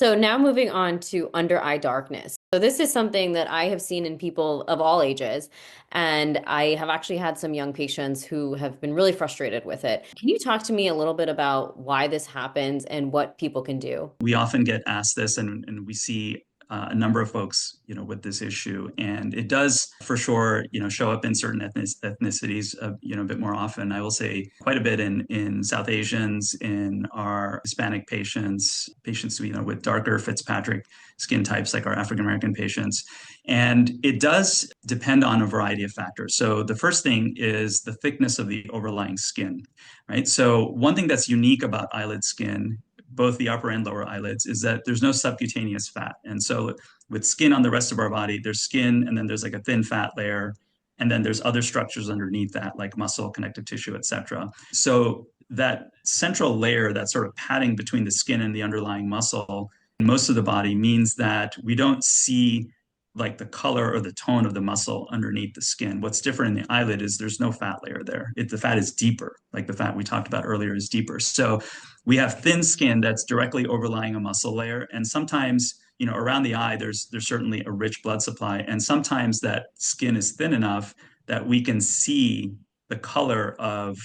So now moving on to under eye darkness. So this is something that I have seen in people of all ages, and I have actually had some young patients who have been really frustrated with it. Can you talk to me a little bit about why this happens and what people can do? We often get asked this, and we see a number of folks, with this issue, and it does for sure, show up in certain ethnicities, a bit more often. I will say quite a bit in South Asians, in our Hispanic patients, with darker Fitzpatrick skin types, like our African American patients, and it does depend on a variety of factors. So the first thing is the thickness of the overlying skin, right? So one thing that's unique about eyelid skin, both the upper and lower eyelids, is that there's no subcutaneous fat. And so with skin on the rest of our body, there's skin, and then there's like a thin fat layer, and then there's other structures underneath that, like muscle, connective tissue, etc. So that central layer, that sort of padding between the skin and the underlying muscle in most of the body, means that we don't see like the color or the tone of the muscle underneath the skin. What's different in the eyelid is there's no fat layer there. The fat is deeper, like the fat we talked about earlier is deeper. So we have thin skin that's directly overlying a muscle layer, and sometimes, around the eye, there's certainly a rich blood supply, and sometimes that skin is thin enough that we can see the color of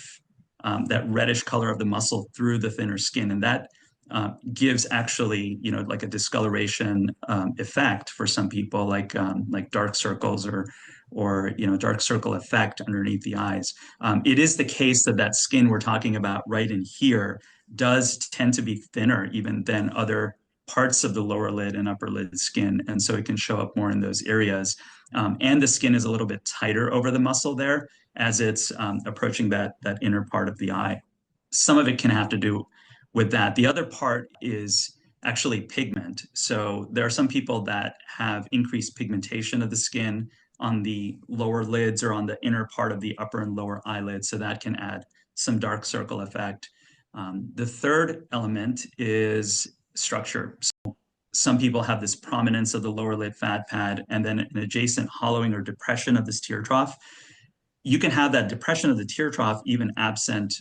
that reddish color of the muscle through the thinner skin, and that gives actually, like a discoloration effect for some people, like dark circles or dark circle effect underneath the eyes. It is the case that that skin we're talking about right in here does tend to be thinner even than other parts of the lower lid and upper lid skin, and so it can show up more in those areas. And the skin is a little bit tighter over the muscle there as it's approaching that inner part of the eye. Some of it can have to do with that. The other part is actually pigment. So there are some people that have increased pigmentation of the skin on the lower lids or on the inner part of the upper and lower eyelids. So that can add some dark circle effect. The third element is structure. So some people have this prominence of the lower lid fat pad and then an adjacent hollowing or depression of this tear trough. You can have that depression of the tear trough even absent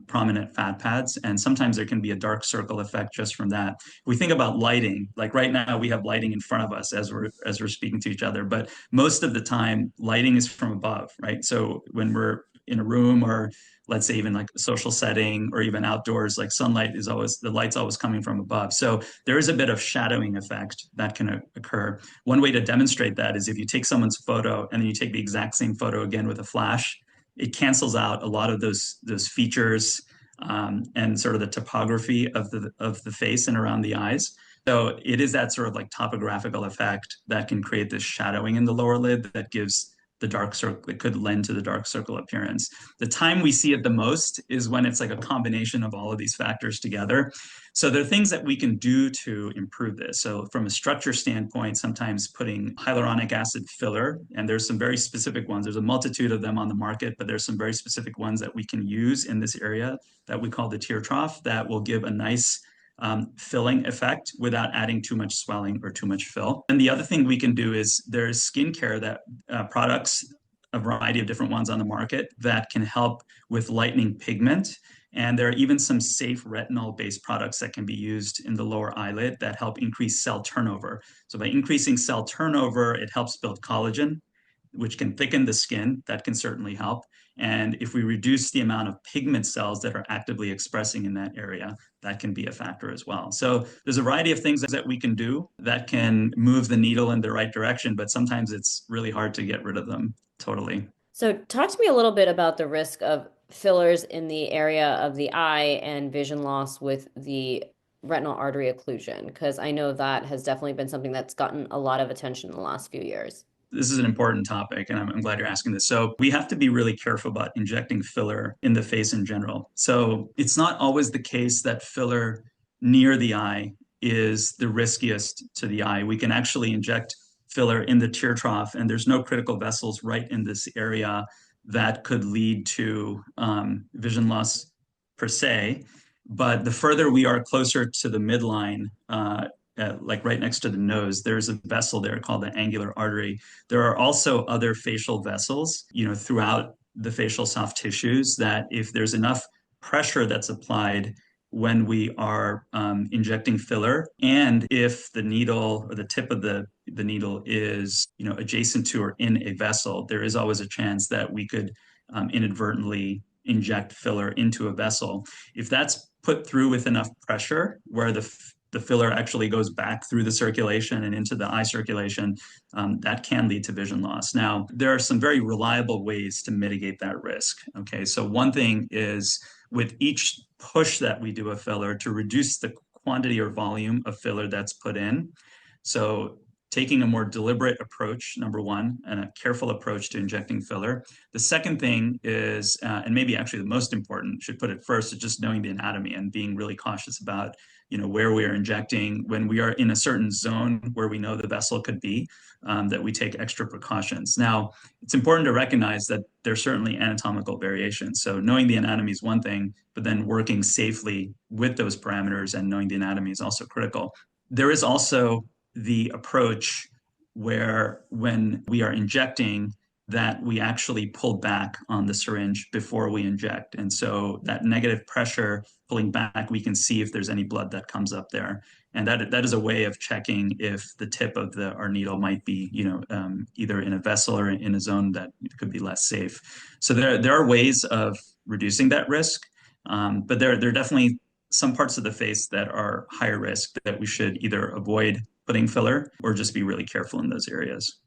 prominent fat pads, and sometimes there can be a dark circle effect just from that. If we think about lighting, like right now we have lighting in front of us as we're speaking to each other, but most of the time lighting is from above, right? So when we're in a room, or let's say even like a social setting or even outdoors, like sunlight is always, the light's always coming from above. So there is a bit of shadowing effect that can occur. One way to demonstrate that is if you take someone's photo and then you take the exact same photo again with a flash, it cancels out a lot of those features and sort of the topography of the face and around the eyes. So it is that sort of like topographical effect that can create this shadowing in the lower lid that gives the dark circle, it could lend to the dark circle appearance. The time we see it the most is when it's like a combination of all of these factors together. So there are things that we can do to improve this. So from a structure standpoint, sometimes putting hyaluronic acid filler, and there's some very specific ones. There's a multitude of them on the market, but there's some very specific ones that we can use in this area that we call the tear trough that will give a nice filling effect without adding too much swelling or too much fill. And the other thing we can do is there's skincare that products, a variety of different ones on the market that can help with lightening pigment. And there are even some safe retinol-based products that can be used in the lower eyelid that help increase cell turnover. So by increasing cell turnover, it helps build collagen, which can thicken the skin. That can certainly help. And if we reduce the amount of pigment cells that are actively expressing in that area, that can be a factor as well. So there's a variety of things that we can do that can move the needle in the right direction, but sometimes it's really hard to get rid of them totally. So talk to me a little bit about the risk of fillers in the area of the eye and vision loss with the retinal artery occlusion, because I know that has definitely been something that's gotten a lot of attention in the last few years. This is an important topic, and I'm glad you're asking this. So we have to be really careful about injecting filler in the face in general. So it's not always the case that filler near the eye is the riskiest to the eye. We can actually inject filler in the tear trough, and there's no critical vessels right in this area that could lead to vision loss per se. But the further we are closer to the midline, like right next to the nose, there's a vessel there called the angular artery. There are also other facial vessels, throughout the facial soft tissues that if there's enough pressure that's applied when we are injecting filler, and if the needle or the tip of the needle is, adjacent to or in a vessel, there is always a chance that we could inadvertently inject filler into a vessel. If that's put through with enough pressure where the filler actually goes back through the circulation and into the eye circulation, that can lead to vision loss. Now, there are some very reliable ways to mitigate that risk. Okay, so one thing is with each push that we do a filler to reduce the quantity or volume of filler that's put in. So taking a more deliberate approach, number one, and a careful approach to injecting filler. The second thing is, and maybe actually the most important, should put it first, is just knowing the anatomy and being really cautious about, where we are injecting. When we are in a certain zone where we know the vessel could be, that we take extra precautions. Now, it's important to recognize that there's certainly anatomical variation. So knowing the anatomy is one thing, but then working safely with those parameters and knowing the anatomy is also critical. There is also the approach where when we are injecting, that we actually pull back on the syringe before we inject. And so that negative pressure pulling back, we can see if there's any blood that comes up there. And that is a way of checking if the tip of our needle might be, either in a vessel or in a zone that could be less safe. So there are ways of reducing that risk, but there are definitely some parts of the face that are higher risk that we should either avoid putting filler or just be really careful in those areas.